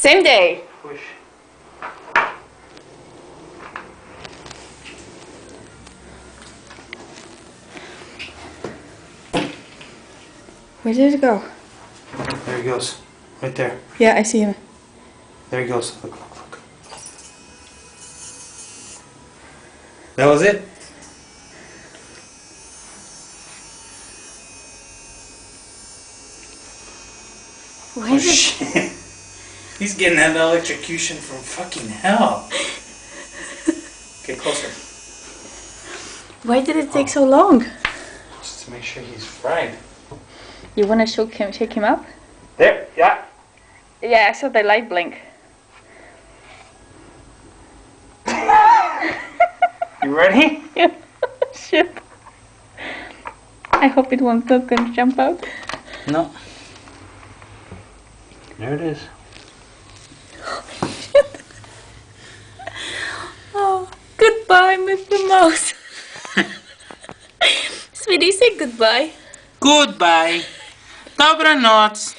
Same day. Push. Where did it go? There he goes. Right there. Yeah, I see him. There he goes. Look, look, look. That was it? Where is it? Shit. He's getting that electrocution from fucking hell. Get closer. Why did it take so long? Just to make sure he's fried. You want to shake him up? There, yeah. Yeah, I saw the light blink. You ready? Yeah. Shit. I hope it won't not gonna jump out. No. There it is. Oh, goodbye, Mr. Mouse. Sweetie, say goodbye. Goodbye. Dobranoc.